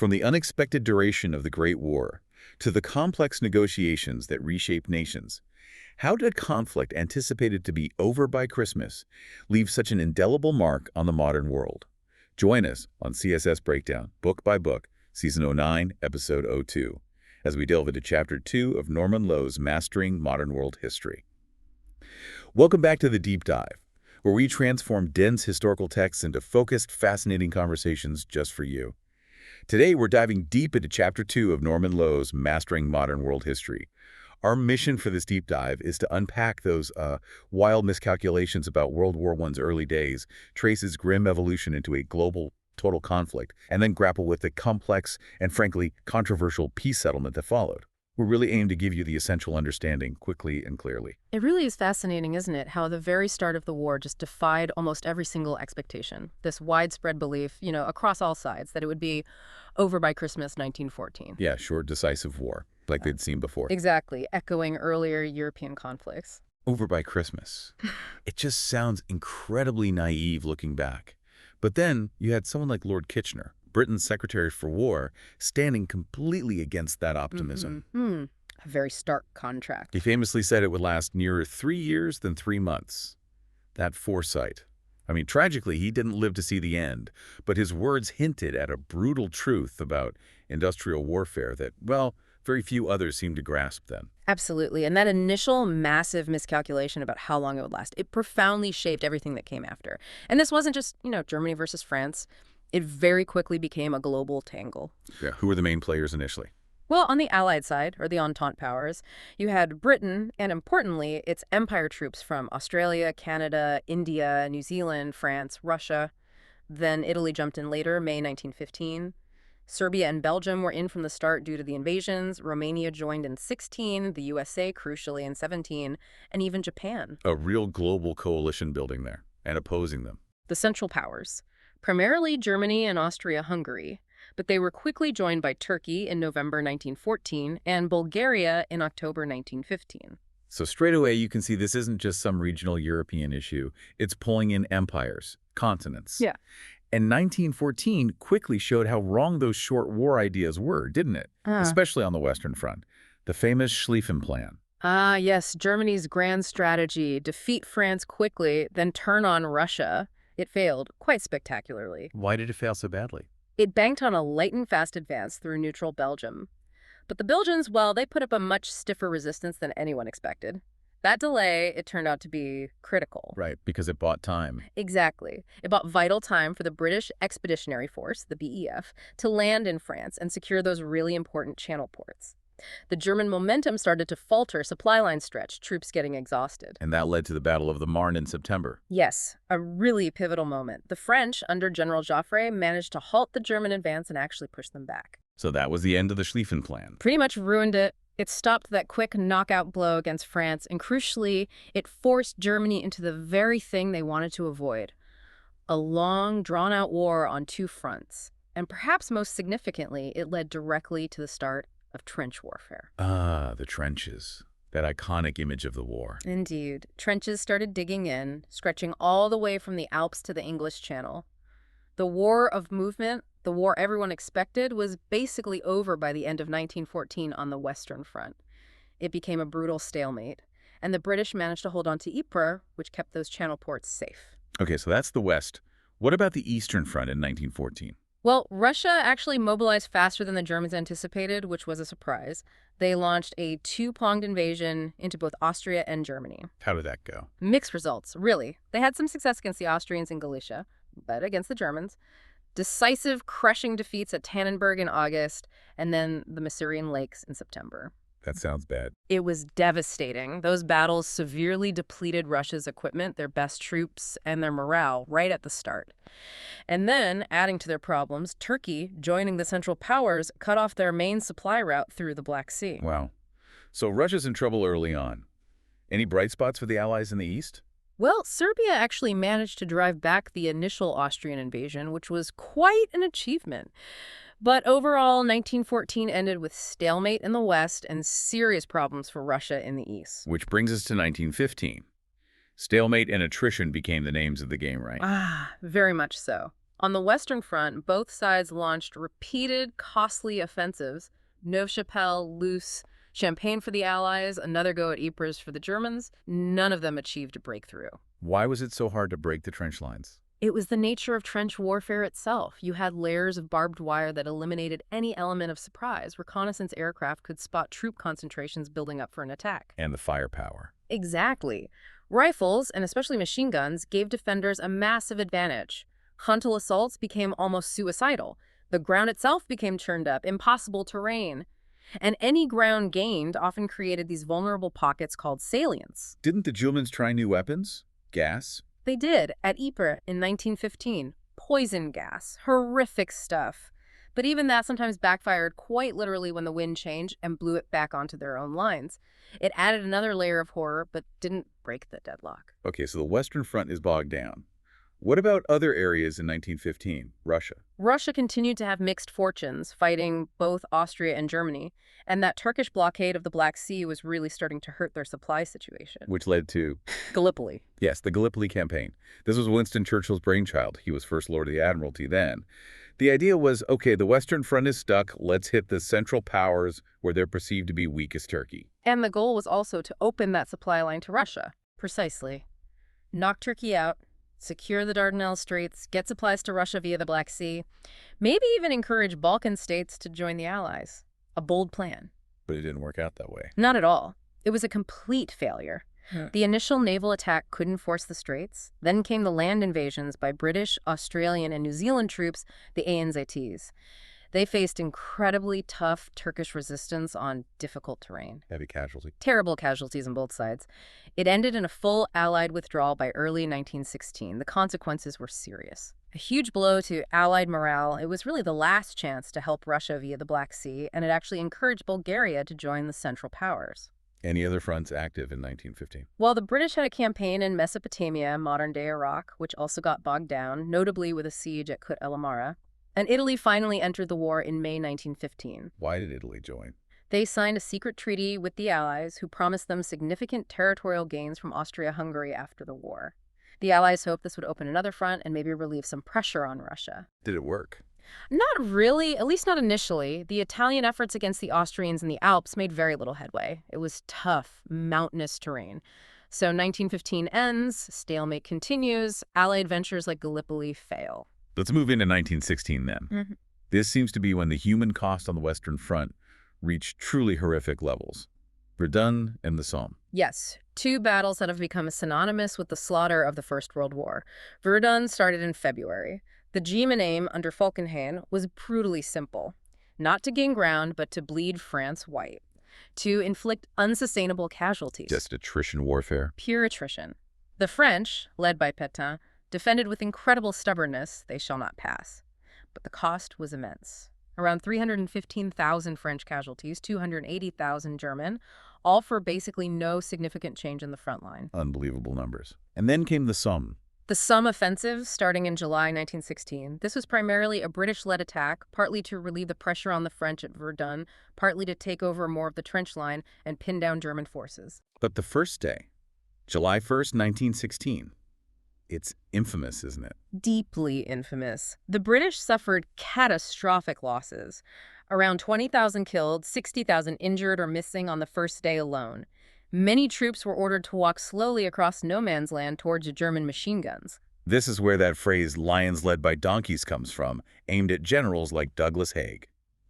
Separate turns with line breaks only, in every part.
From the unexpected duration of the Great War to the complex negotiations that reshaped nations, how did a conflict anticipated to be over by Christmas leave such an indelible mark on the modern world? Join us on CSS Breakdown, book by book, Season 09, Episode 02, as we delve into Chapter 2 of Norman Lowe's Mastering Modern World History. Welcome back to the Deep Dive, where we transform dense historical texts into focused, fascinating conversations just for you. Today, we're diving deep into Chapter 2 of Norman Lowe's Mastering Modern World History. Our mission for this deep dive is to unpack those wild miscalculations about World War I's early days, trace its grim evolution into a global total conflict, and then grapple with the complex and, frankly, controversial peace settlement that followed. We really aim to give you the essential understanding quickly and clearly.
It really is fascinating, isn't it, how the very start of the war just defied almost every single expectation. This widespread belief, across all sides, that it would be over by Christmas 1914.
Yeah, short, decisive war, like they'd seen before.
Exactly, echoing earlier European conflicts.
Over by Christmas. It just sounds incredibly naive looking back. But then you had someone like Lord Kitchener, Britain's Secretary for War, standing completely against that optimism.
A very stark contrast.
He famously said it would last nearer 3 years than 3 months. That foresight. I mean, tragically, he didn't live to see the end, but his words hinted at a brutal truth about industrial warfare that, well, very few others seemed to grasp then.
Absolutely. And that initial massive miscalculation about how long it would last, it profoundly shaped everything that came after. And this wasn't just, Germany versus France. It very quickly became a global tangle.
Yeah, who were the main players initially?
Well, on the Allied side, or the Entente powers, you had Britain, and importantly, its empire troops from Australia, Canada, India, New Zealand, France, Russia. Then Italy jumped in later, May 1915. Serbia and Belgium were in from the start due to the invasions. Romania joined in 16, the USA, crucially, in 17, and even Japan.
A real global coalition building there and opposing them.
The Central Powers, primarily Germany and Austria-Hungary, but they were quickly joined by Turkey in November 1914 and Bulgaria in October 1915.
So straight away, you can see this isn't just some regional European issue. It's pulling in empires, continents.
Yeah.
And 1914 quickly showed how wrong those short war ideas were, didn't it? Especially on the Western Front. The famous Schlieffen Plan.
Ah, yes, Germany's grand strategy, defeat France quickly, then turn on Russia. It failed quite spectacularly.
Why did it fail so badly?
It banked on a light-and-fast advance through neutral Belgium. But the Belgians, well, they put up a much stiffer resistance than anyone expected. That delay, it turned out to be critical.
Right, because it bought time.
Exactly. It bought vital time for the British Expeditionary Force, the BEF, to land in France and secure those really important channel ports. The German momentum started to falter, supply lines stretched, troops getting exhausted.
And that led to the Battle of the Marne in September.
Yes, a really pivotal moment. The French, under General Joffre, managed to halt the German advance and actually push them back.
So that was the end of the Schlieffen Plan.
Pretty much ruined it. It stopped that quick knockout blow against France, and crucially, it forced Germany into the very thing they wanted to avoid. A long, drawn-out war on 2 fronts. And perhaps most significantly, it led directly to the start of trench warfare.
Ah, the trenches. That iconic image of the war.
Indeed. Trenches started digging in, stretching all the way from the Alps to the English Channel. The war of movement, the war everyone expected, was basically over by the end of 1914 on the Western Front. It became a brutal stalemate, and the British managed to hold on to Ypres, which kept those channel ports safe.
Okay, so that's the West. What about the Eastern Front in 1914?
Well, Russia actually mobilized faster than the Germans anticipated, which was a surprise. They launched a 2-pronged invasion into both Austria and Germany.
How did that go?
Mixed results, really. They had some success against the Austrians in Galicia, but against the Germans. Decisive, crushing defeats at Tannenberg in August, and then the Masurian Lakes in September.
That sounds bad.
It was devastating. Those battles severely depleted Russia's equipment, their best troops, and their morale right at the start. And then, adding to their problems, Turkey, joining the Central Powers, cut off their main supply route through the Black Sea.
Wow. So Russia's in trouble early on. Any bright spots for the Allies in the East?
Well, Serbia actually managed to drive back the initial Austrian invasion, which was quite an achievement. But overall, 1914 ended with stalemate in the West and serious problems for Russia in the East.
Which brings us to 1915. Stalemate and attrition became the names of the game, right?
Ah, very much so. On the Western Front, both sides launched repeated, costly offensives. Neuve-Chapelle, Loos, Champagne for the Allies, another go at Ypres for the Germans. None of them achieved a breakthrough.
Why was it so hard to break the trench lines?
It was the nature of trench warfare itself. You had layers of barbed wire that eliminated any element of surprise. Reconnaissance aircraft could spot troop concentrations building up for an attack.
And the firepower.
Exactly. Rifles, and especially machine guns, gave defenders a massive advantage. Frontal assaults became almost suicidal. The ground itself became churned up, impossible terrain. And any ground gained often created these vulnerable pockets called salients.
Didn't the Germans try new weapons? Gas?
They did, at Ypres in 1915. Poison gas. Horrific stuff. But even that sometimes backfired quite literally when the wind changed and blew it back onto their own lines. It added another layer of horror, but didn't break the deadlock.
Okay, so the Western Front is bogged down. What about other areas in 1915? Russia.
Russia continued to have mixed fortunes, fighting both Austria and Germany, and that Turkish blockade of the Black Sea was really starting to hurt their supply situation.
Which led to...
Gallipoli.
Yes, the Gallipoli campaign. This was Winston Churchill's brainchild. He was First Lord of the Admiralty then. The idea was, okay, the Western Front is stuck. Let's hit the Central Powers where they're perceived to be weakest Turkey.
And the goal was also to open that supply line to Russia. Precisely. Knock Turkey out, secure the Dardanelles Straits, get supplies to Russia via the Black Sea, maybe even encourage Balkan states to join the Allies. A bold plan.
But it didn't work out that way.
Not at all. It was a complete failure. The initial naval attack couldn't force the straits. Then came the land invasions by British, Australian, and New Zealand troops, the ANZTs. They faced incredibly tough Turkish resistance on difficult terrain.
Heavy casualty.
Terrible casualties on both sides. It ended in a full Allied withdrawal by early 1916. The consequences were serious. A huge blow to Allied morale. It was really the last chance to help Russia via the Black Sea, and it actually encouraged Bulgaria to join the Central Powers.
Any other fronts active in 1915?
Well, the British had a campaign in Mesopotamia, modern-day Iraq, which also got bogged down, notably with a siege at Kut el Amara. And Italy finally entered the war in May 1915.
Why did Italy join?
They signed a secret treaty with the Allies, who promised them significant territorial gains from Austria-Hungary after the war. The Allies hoped this would open another front and maybe relieve some pressure on Russia.
Did it work?
Not really, at least not initially. The Italian efforts against the Austrians in the Alps made very little headway. It was tough, mountainous terrain. So 1915 ends, stalemate continues, Allied ventures like Gallipoli fail.
Let's move into 1916 then. This seems to be when the human cost on the Western Front reached truly horrific levels. Verdun and the Somme.
Yes, two battles that have become synonymous with the slaughter of the First World War. Verdun started in February. The aim and aim under Falkenhayn was brutally simple. Not to gain ground, but to bleed France white. To inflict unsustainable casualties.
Just attrition warfare.
Pure attrition. The French, led by Pétain, defended with incredible stubbornness, they shall not pass. But the cost was immense. Around 315,000 French casualties, 280,000 German, all for basically no significant change in the front line.
Unbelievable numbers. And then came the Somme.
The Somme offensive, starting in July 1916, this was primarily a British-led attack, partly to relieve the pressure on the French at Verdun, partly to take over more of the trench line and pin down German forces.
But the first day, July 1st, 1916, it's infamous, isn't it?
Deeply infamous. The British suffered catastrophic losses. Around 20,000 killed, 60,000 injured or missing on the first day alone. Many troops were ordered to walk slowly across no man's land towards German machine guns.
This is where that phrase, lions led by donkeys, comes from, aimed at generals like Douglas Haig.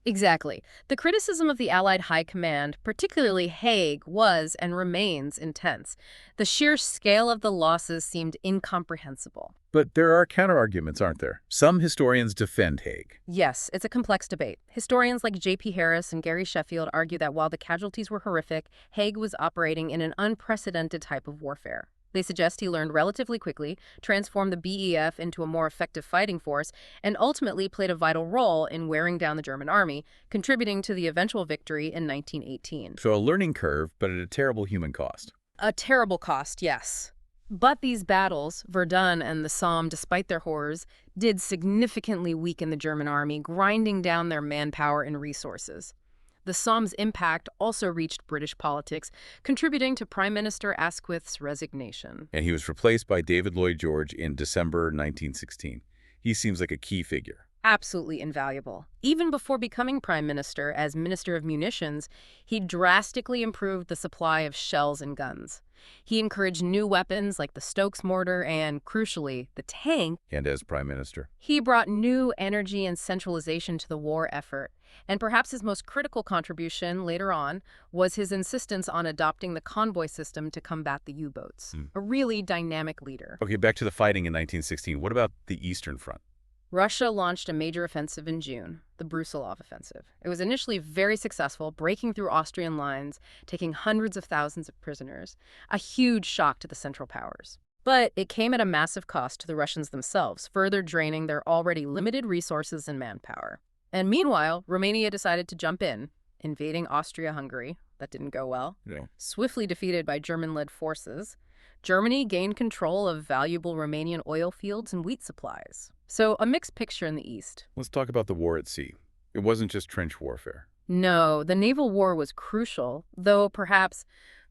Exactly. The criticism of the Allied High Command, particularly Haig, was and remains intense. The sheer scale of the losses seemed incomprehensible.
But there are counterarguments, aren't there? Some historians defend Haig.
Yes, it's a complex debate. Historians like J.P. Harris and Gary Sheffield argue that while the casualties were horrific, Haig was operating in an unprecedented type of warfare. They suggest he learned relatively quickly, transformed the BEF into a more effective fighting force, and ultimately played a vital role in wearing down the German army, contributing to the eventual victory in 1918.
So a learning curve, but at a terrible human cost.
A terrible cost, yes. But these battles, Verdun and the Somme, despite their horrors, did significantly weaken the German army, grinding down their manpower and resources. The Somme's impact also reached British politics, contributing to Prime Minister Asquith's resignation.
And he was replaced by David Lloyd George in December 1916. He seems like a key figure.
Absolutely invaluable. Even before becoming prime minister, as minister of munitions, he drastically improved the supply of shells and guns. He encouraged new weapons like the Stokes mortar and, crucially, the tank.
And as prime minister.
He brought new energy and centralization to the war effort. And perhaps his most critical contribution later on was his insistence on adopting the convoy system to combat the U-boats. A really dynamic leader.
Okay, back to the fighting in 1916. What about the Eastern Front?
Russia launched a major offensive in June, the Brusilov Offensive. It was initially very successful, breaking through Austrian lines, taking hundreds of thousands of prisoners, a huge shock to the Central Powers. But it came at a massive cost to the Russians themselves, further draining their already limited resources and manpower. And meanwhile, Romania decided to jump in, invading Austria-Hungary. That didn't go well.
Yeah.
Swiftly defeated by German-led forces, Germany gained control of valuable Romanian oil fields and wheat supplies. So a mixed picture in the east.
Let's talk about the war at sea. It wasn't just trench warfare.
No, the naval war was crucial, though perhaps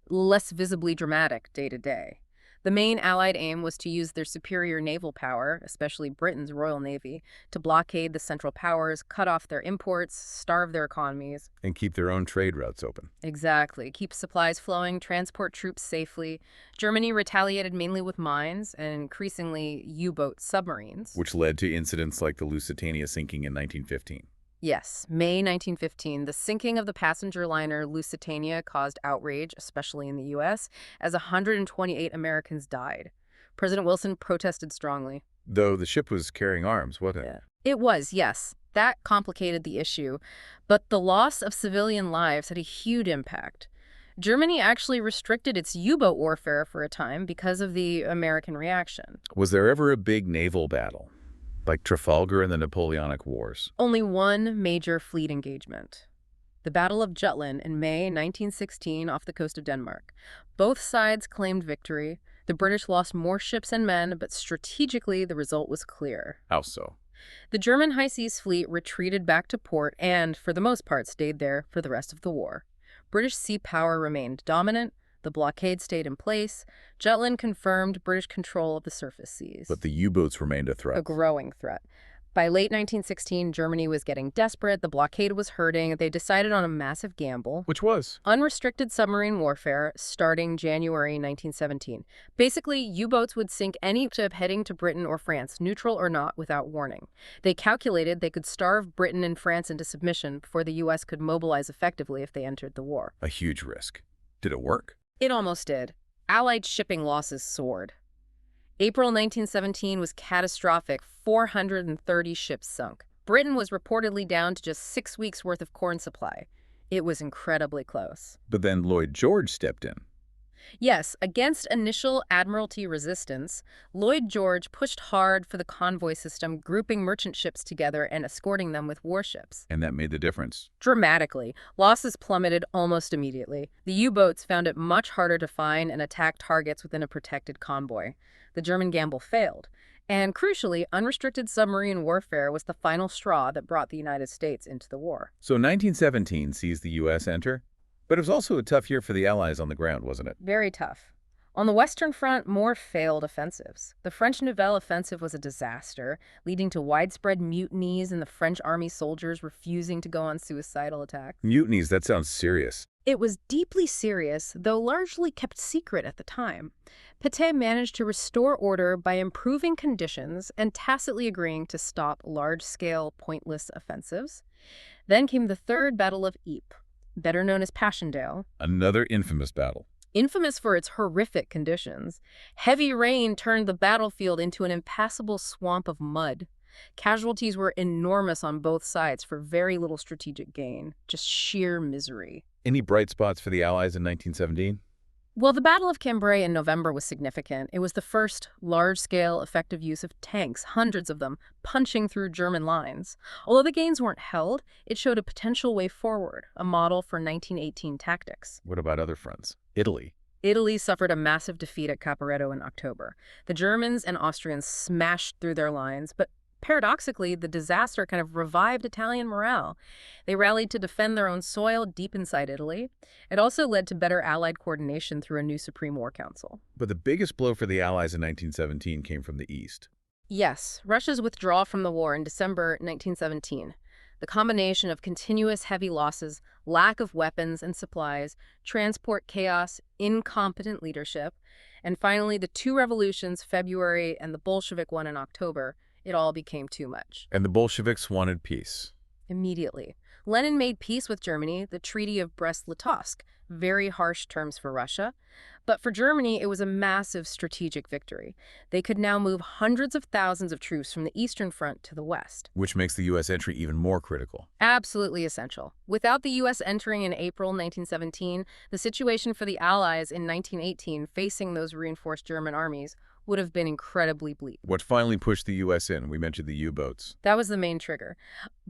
less visibly dramatic day to day. The main Allied aim was to use their superior naval power, especially Britain's Royal Navy, to blockade the Central Powers, cut off their imports, starve their economies.
And keep their own trade routes open.
Exactly. Keep supplies flowing, transport troops safely. Germany retaliated mainly with mines and increasingly U-boat submarines.
Which led to incidents like the Lusitania sinking in 1915.
Yes, May 1915, the sinking of the passenger liner Lusitania caused outrage, especially in the U.S., as 128 Americans died. President Wilson protested strongly.
Though the ship was carrying arms, wasn't it?
It was, yes. That complicated the issue. But the loss of civilian lives had a huge impact. Germany actually restricted its U-boat warfare for a time because of the American reaction.
Was there ever a big naval battle? Like Trafalgar in the Napoleonic Wars?
Only one major fleet engagement. The Battle of Jutland in May 1916 off the coast of Denmark. Both sides claimed victory. The British lost more ships and men, but strategically the result was clear.
How so?
The German High Seas Fleet retreated back to port and, for the most part, stayed there for the rest of the war. British sea power remained dominant. The blockade stayed in place. Jutland confirmed British control of the surface seas.
But the U-boats remained a threat.
A growing threat. By late 1916, Germany was getting desperate. The blockade was hurting. They decided on a massive gamble.
Which was?
Unrestricted submarine warfare starting January 1917. Basically, U-boats would sink any ship heading to Britain or France, neutral or not, without warning. They calculated they could starve Britain and France into submission before the U.S. could mobilize effectively if they entered the war.
A huge risk. Did it work?
It almost did. Allied shipping losses soared. April 1917 was catastrophic. 430 ships sunk. Britain was reportedly down to just 6 weeks' worth of corn supply. It was incredibly close.
But then Lloyd George stepped in.
Yes, against initial Admiralty resistance, Lloyd George pushed hard for the convoy system, grouping merchant ships together and escorting them with warships.
And that made the difference.
Dramatically. Losses plummeted almost immediately. The U-boats found it much harder to find and attack targets within a protected convoy. The German gamble failed. And crucially, unrestricted submarine warfare was the final straw that brought the United States into the war.
So 1917 sees the U.S. enter? But it was also a tough year for the Allies on the ground, wasn't it?
Very tough. On the Western Front, more failed offensives. The French naval offensive was a disaster, leading to widespread mutinies and the French army soldiers refusing to go on suicidal attacks.
Mutinies, that sounds serious.
It was deeply serious, though largely kept secret at the time. Pétain managed to restore order by improving conditions and tacitly agreeing to stop large-scale, pointless offensives. Then came the Third Battle of Ypres, better known as Passchendaele.
Another infamous battle.
Infamous for its horrific conditions. Heavy rain turned the battlefield into an impassable swamp of mud. Casualties were enormous on both sides for very little strategic gain, just sheer misery.
Any bright spots for the Allies in 1917?
Well, the Battle of Cambrai in November was significant. It was the first large-scale, effective use of tanks, hundreds of them, punching through German lines. Although the gains weren't held, it showed a potential way forward, a model for 1918 tactics.
What about other fronts? Italy.
Italy suffered a massive defeat at Caporetto in October. The Germans and Austrians smashed through their lines, but paradoxically, the disaster kind of revived Italian morale. They rallied to defend their own soil deep inside Italy. It also led to better Allied coordination through a new Supreme War Council.
But the biggest blow for the Allies in 1917 came from the East.
Yes, Russia's withdrawal from the war in December 1917. The combination of continuous heavy losses, lack of weapons and supplies, transport chaos, incompetent leadership, and finally the two revolutions, February and the Bolshevik one in October, it all became too much.
And the Bolsheviks wanted peace.
Immediately, Lenin made peace with Germany, the Treaty of Brest-Litovsk, very harsh terms for Russia. But for Germany, it was a massive strategic victory. They could now move hundreds of thousands of troops from the Eastern Front to the West.
Which makes the U.S. entry even more critical.
Absolutely essential. Without the U.S. entering in April 1917, the situation for the Allies in 1918 facing those reinforced German armies would have been incredibly bleak.
What finally pushed the U.S. in? We mentioned the U-boats.
That was the main trigger.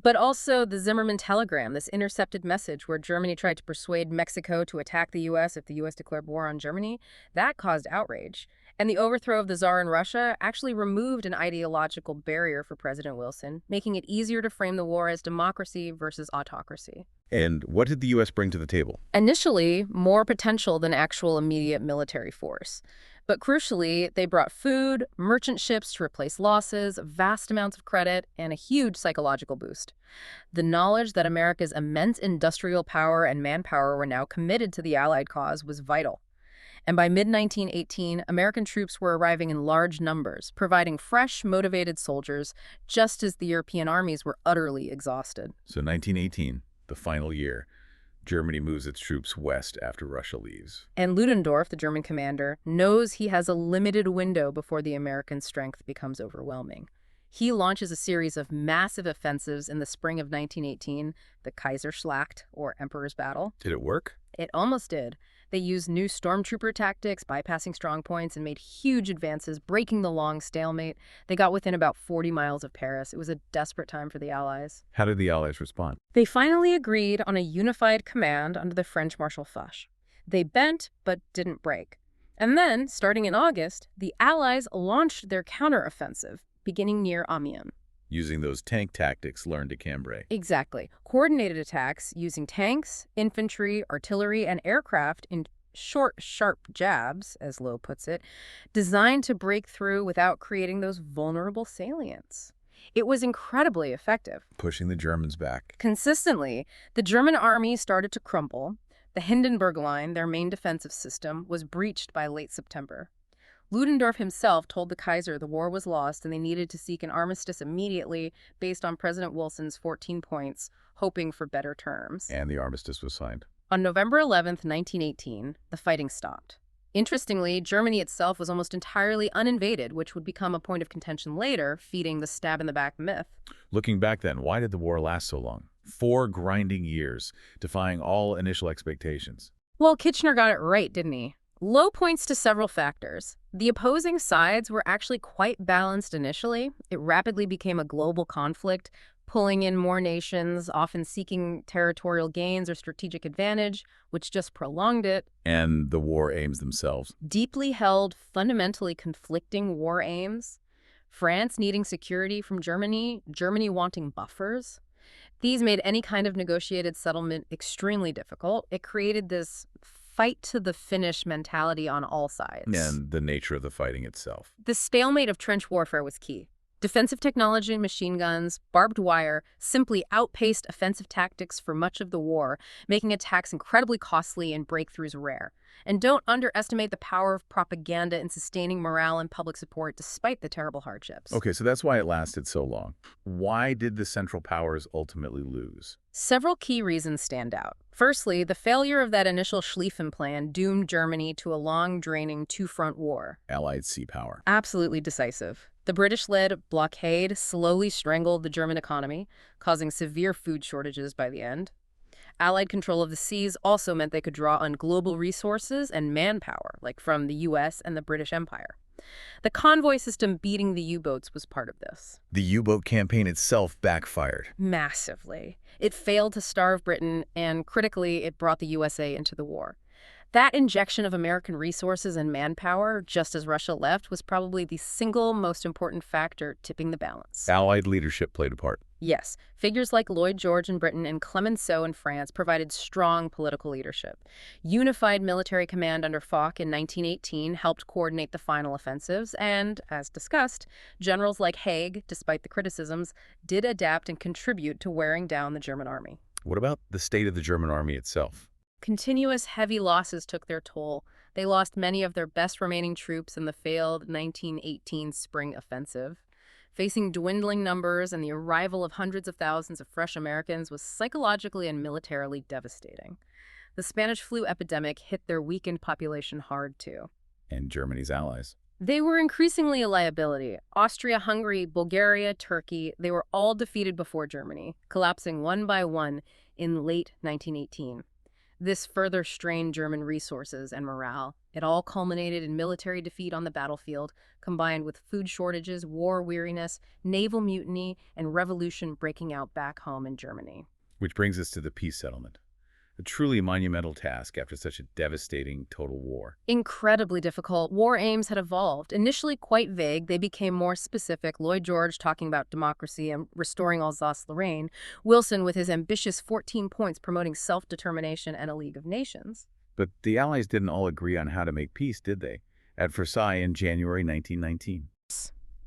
But also the Zimmermann telegram, this intercepted message where Germany tried to persuade Mexico to attack the U.S. if the U.S. declared war on Germany, that caused outrage. And the overthrow of the Tsar in Russia actually removed an ideological barrier for President Wilson, making it easier to frame the war as democracy versus autocracy.
And what did the U.S. bring to the table?
Initially, more potential than actual immediate military force. But crucially, they brought food, merchant ships to replace losses, vast amounts of credit, and a huge psychological boost. The knowledge that America's immense industrial power and manpower were now committed to the Allied cause was vital. And by mid-1918, American troops were arriving in large numbers, providing fresh, motivated soldiers, just as the European armies were utterly exhausted.
So 1918, the final year, Germany moves its troops west after Russia leaves.
And Ludendorff, the German commander, knows he has a limited window before the American strength becomes overwhelming. He launches a series of massive offensives in the spring of 1918, the Kaiserschlacht, or Emperor's Battle.
Did it work?
It almost did. They used new stormtrooper tactics, bypassing strong points, and made huge advances, breaking the long stalemate. They got within about 40 miles of Paris. It was a desperate time for the Allies.
How did the Allies respond?
They finally agreed on a unified command under the French Marshal Foch. They bent, but didn't break. And then, starting in August, the Allies launched their counteroffensive, beginning near Amiens.
Using those tank tactics learned at Cambrai.
Exactly. Coordinated attacks using tanks, infantry, artillery, and aircraft in short, sharp jabs, as Lowe puts it, designed to break through without creating those vulnerable salients. It was incredibly effective.
Pushing the Germans back.
Consistently, the German army started to crumble. The Hindenburg Line, their main defensive system, was breached by late September. Ludendorff himself told the Kaiser the war was lost and they needed to seek an armistice immediately based on President Wilson's 14 points, hoping for better terms.
And the armistice was signed.
On November 11th, 1918, the fighting stopped. Interestingly, Germany itself was almost entirely uninvaded, which would become a point of contention later, feeding the stab-in-the-back myth.
Looking back then, why did the war last so long? 4 grinding years, defying all initial expectations.
Well, Kitchener got it right, didn't he? Lowe points to several factors. The opposing sides were actually quite balanced initially. It rapidly became a global conflict, pulling in more nations, often seeking territorial gains or strategic advantage, which just prolonged it.
And the war aims themselves.
Deeply held, fundamentally conflicting war aims. France needing security from Germany, Germany wanting buffers. These made any kind of negotiated settlement extremely difficult. It created this fight-to-the-finish mentality on all sides.
And the nature of the fighting itself.
The stalemate of trench warfare was key. Defensive technology, machine guns, barbed wire simply outpaced offensive tactics for much of the war, making attacks incredibly costly and breakthroughs rare. And don't underestimate the power of propaganda in sustaining morale and public support despite the terrible hardships.
Okay, so that's why it lasted so long. Why did the Central Powers ultimately lose?
Several key reasons stand out. Firstly, the failure of that initial Schlieffen Plan doomed Germany to a long, draining two-front war.
Allied sea power.
Absolutely decisive. The British-led blockade slowly strangled the German economy, causing severe food shortages by the end. Allied control of the seas also meant they could draw on global resources and manpower, like from the U.S. and the British Empire. The convoy system beating the U-boats was part of this.
The U-boat campaign itself backfired.
Massively. It failed to starve Britain, and critically, it brought the USA into the war. That injection of American resources and manpower, just as Russia left, was probably the single most important factor tipping the balance.
Allied leadership played a part.
Yes, figures like Lloyd George in Britain and Clemenceau in France provided strong political leadership. Unified military command under Foch in 1918 helped coordinate the final offensives, and, as discussed, generals like Haig, despite the criticisms, did adapt and contribute to wearing down the German army.
What about the state of the German army itself?
Continuous heavy losses took their toll. They lost many of their best remaining troops in the failed 1918 spring offensive. Facing dwindling numbers and the arrival of hundreds of thousands of fresh Americans was psychologically and militarily devastating. The Spanish flu epidemic hit their weakened population hard, too.
And Germany's allies.
They were increasingly a liability. Austria, Hungary, Bulgaria, Turkey, they were all defeated before Germany, collapsing one by one in late 1918. This further strained German resources and morale. It all culminated in military defeat on the battlefield, combined with food shortages, war weariness, naval mutiny, and revolution breaking out back home in Germany.
Which brings us to the peace settlement. A truly monumental task after such a devastating total war.
Incredibly difficult. War aims had evolved. Initially quite vague, they became more specific. Lloyd George talking about democracy and restoring Alsace-Lorraine. Wilson with his ambitious 14 points promoting self-determination and a League of Nations.
But the Allies didn't all agree on how to make peace, did they? At Versailles in January 1919.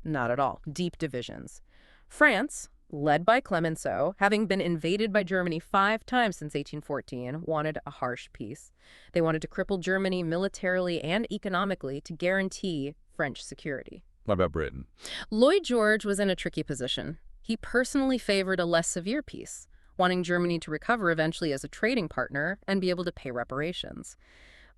Not at all. Deep divisions. France, led by Clemenceau, having been invaded by Germany 5 times since 1814, wanted a harsh peace. They wanted to cripple Germany militarily and economically to guarantee French security.
What about Britain?
Lloyd George was in a tricky position. He personally favored a less severe peace, wanting Germany to recover eventually as a trading partner and be able to pay reparations.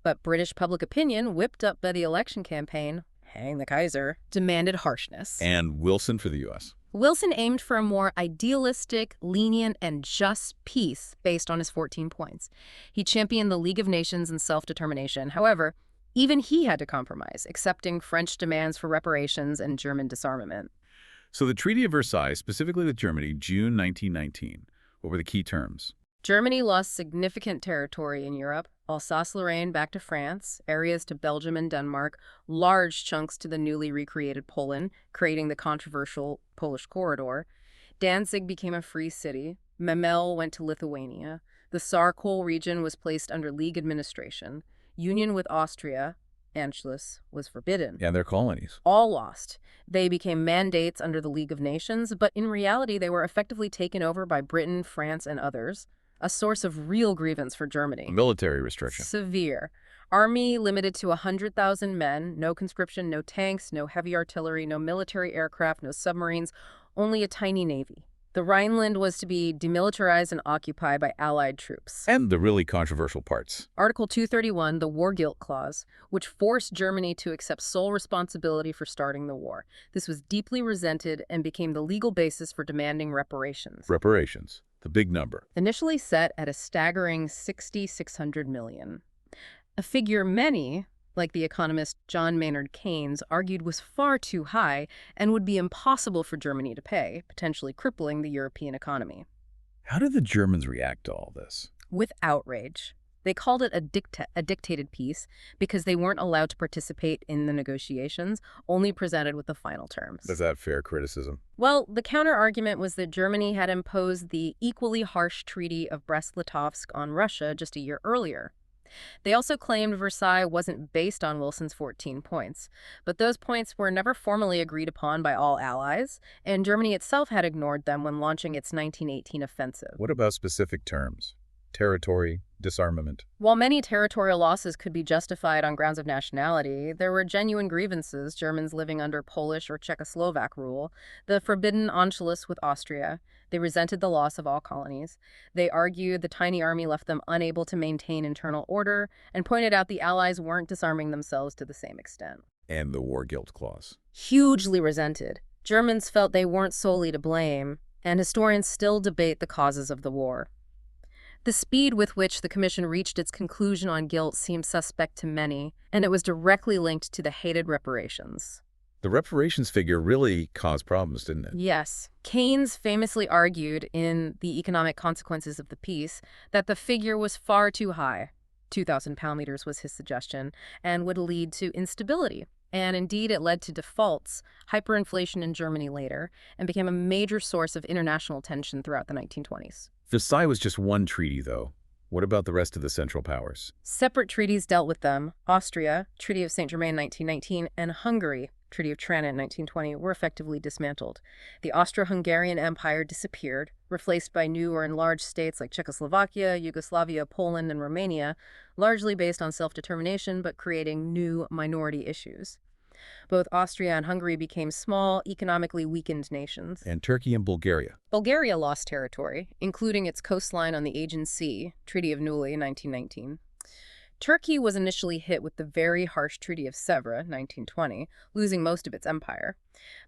But British public opinion, whipped up by the election campaign, hang the Kaiser, demanded harshness.
And Wilson for the U.S.
Wilson aimed for a more idealistic, lenient, and just peace based on his 14 points. He championed the League of Nations and self-determination. However, even he had to compromise, accepting French demands for reparations and German disarmament.
So the Treaty of Versailles, specifically with Germany, June 1919. What were the key terms?
Germany lost significant territory in Europe, Alsace-Lorraine back to France, areas to Belgium and Denmark, large chunks to the newly recreated Poland, creating the controversial Polish corridor. Danzig became a free city. Memel went to Lithuania. The Saar-Kol region was placed under League administration. Union with Austria, Anschluss, was forbidden.
Yeah, their colonies.
All lost. They became mandates under the League of Nations, but in reality they were effectively taken over by Britain, France, and others. A source of real grievance for Germany.
Military restriction.
Severe. Army limited to 100,000 men, no conscription, no tanks, no heavy artillery, no military aircraft, no submarines, only a tiny navy. The Rhineland was to be demilitarized and occupied by Allied troops.
And the really controversial parts.
Article 231, the War Guilt Clause, which forced Germany to accept sole responsibility for starting the war. This was deeply resented and became the legal basis for demanding reparations.
Reparations. The big number.
Initially set at a staggering $6,600 million. A figure many, like the economist John Maynard Keynes, argued was far too high and would be impossible for Germany to pay, potentially crippling the European economy.
How did the Germans react to all this?
With outrage. They called it a dictated peace because they weren't allowed to participate in the negotiations, only presented with the final terms.
Is that fair criticism?
Well, the counter-argument was that Germany had imposed the equally harsh Treaty of Brest-Litovsk on Russia just a year earlier. They also claimed Versailles wasn't based on Wilson's 14 points, but those points were never formally agreed upon by all allies, and Germany itself had ignored them when launching its 1918 offensive.
What about specific terms? Territory, disarmament.
While many territorial losses could be justified on grounds of nationality, there were genuine grievances, Germans living under Polish or Czechoslovak rule, the forbidden Anschluss with Austria. They resented the loss of all colonies. They argued the tiny army left them unable to maintain internal order, and pointed out the Allies weren't disarming themselves to the same extent.
And the War Guilt Clause.
Hugely resented. Germans felt they weren't solely to blame, and historians still debate the causes of the war. The speed with which the Commission reached its conclusion on guilt seemed suspect to many, and it was directly linked to the hated reparations.
The reparations figure really caused problems, didn't it?
Yes. Keynes famously argued in The Economic Consequences of the Peace that the figure was far too high. 2,000 pound meters was his suggestion, and would lead to instability. And indeed, it led to defaults, hyperinflation in Germany later, and became a major source of international tension throughout the 1920s.
Versailles was just one treaty, though. What about the rest of the Central Powers?
Separate treaties dealt with them. Austria, Treaty of Saint-Germain 1919, and Hungary, Treaty of Trianon 1920, were effectively dismantled. The Austro-Hungarian Empire disappeared, replaced by new or enlarged states like Czechoslovakia, Yugoslavia, Poland, and Romania, largely based on self-determination but creating new minority issues. Both Austria and Hungary became small, economically weakened nations.
And Turkey and Bulgaria.
Bulgaria lost territory, including its coastline on the Aegean Sea, Treaty of Neuilly, 1919. Turkey was initially hit with the very harsh Treaty of Sèvres, 1920, losing most of its empire.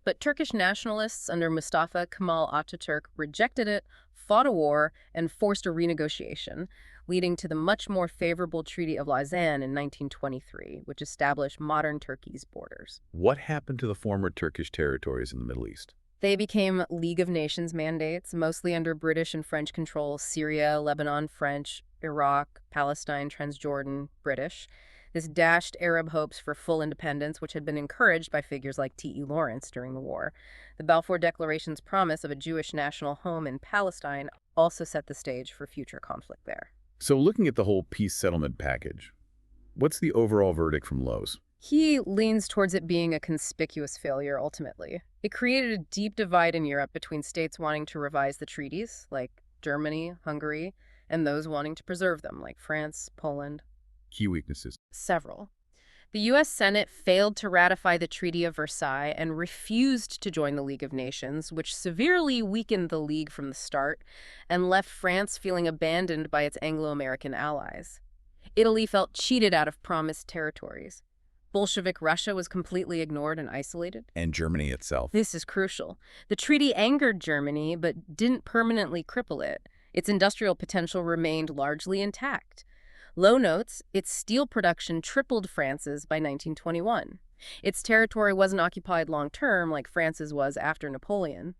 But Turkish nationalists under Mustafa Kemal Atatürk rejected it, fought a war, and forced a renegotiation, leading to the much more favorable Treaty of Lausanne in 1923, which established modern Turkey's borders.
What happened to the former Turkish territories in the Middle East?
They became League of Nations mandates, mostly under British and French control: Syria, Lebanon, French, Iraq, Palestine, Transjordan, British. This dashed Arab hopes for full independence, which had been encouraged by figures like T.E. Lawrence during the war. The Balfour Declaration's promise of a Jewish national home in Palestine also set the stage for future conflict there.
So looking at the whole peace settlement package, what's the overall verdict from Lowe's?
He leans towards it being a conspicuous failure, ultimately. It created a deep divide in Europe between states wanting to revise the treaties, like Germany, Hungary, and those wanting to preserve them, like France, Poland.
Key weaknesses.
Several. The U.S. Senate failed to ratify the Treaty of Versailles and refused to join the League of Nations, which severely weakened the League from the start and left France feeling abandoned by its Anglo-American allies. Italy felt cheated out of promised territories. Bolshevik Russia was completely ignored and isolated.
And Germany itself.
This is crucial. The treaty angered Germany, but didn't permanently cripple it. Its industrial potential remained largely intact. Lowe notes its steel production tripled France's by 1921. Its territory wasn't occupied long-term like France's was after Napoleon.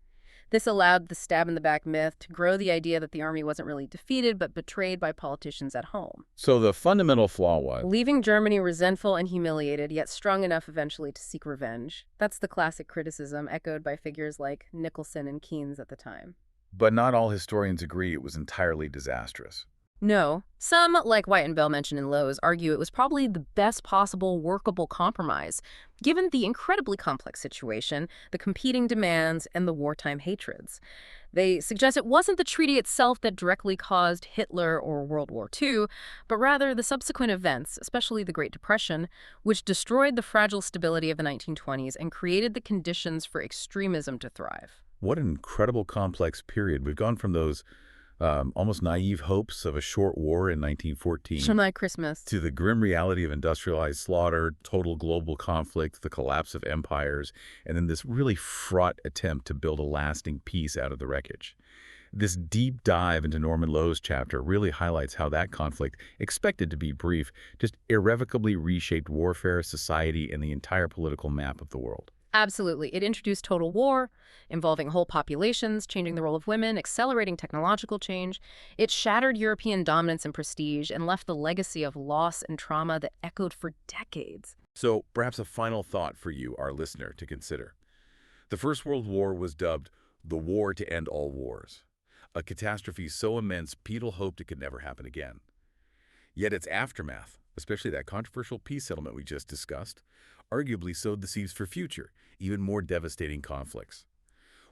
This allowed the stab-in-the-back myth to grow the idea that the army wasn't really defeated but betrayed by politicians at home.
So the fundamental flaw was?
Leaving Germany resentful and humiliated, yet strong enough eventually to seek revenge. That's the classic criticism echoed by figures like Nicholson and Keynes at the time.
But not all historians agree it was entirely disastrous.
No. Some, like White and Bell mentioned in Lowe's, argue it was probably the best possible workable compromise, given the incredibly complex situation, the competing demands, and the wartime hatreds. They suggest it wasn't the treaty itself that directly caused Hitler or World War II, but rather the subsequent events, especially the Great Depression, which destroyed the fragile stability of the 1920s and created the conditions for extremism to thrive.
What an incredible complex period. We've gone from those almost naive hopes of a short war in 1914
July Christmas.
to the grim reality of industrialized slaughter, total global conflict, the collapse of empires, and then this really fraught attempt to build a lasting peace out of the wreckage. This deep dive into Norman Lowe's chapter really highlights how that conflict, expected to be brief, just irrevocably reshaped warfare, society, and the entire political map of the world.
Absolutely. It introduced total war, involving whole populations, changing the role of women, accelerating technological change. It shattered European dominance and prestige and left the legacy of loss and trauma that echoed for decades.
So, perhaps a final thought for you, our listener, to consider. The First World War was dubbed the war to end all wars, a catastrophe so immense people hoped it could never happen again. Yet its aftermath, especially that controversial peace settlement we just discussed, arguably sowed the seeds for future, even more devastating conflicts.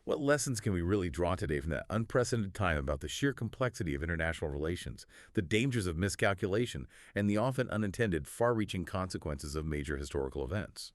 What lessons can we really draw today from that unprecedented time about the sheer complexity of international relations, the dangers of miscalculation, and the often unintended, far-reaching consequences of major historical events?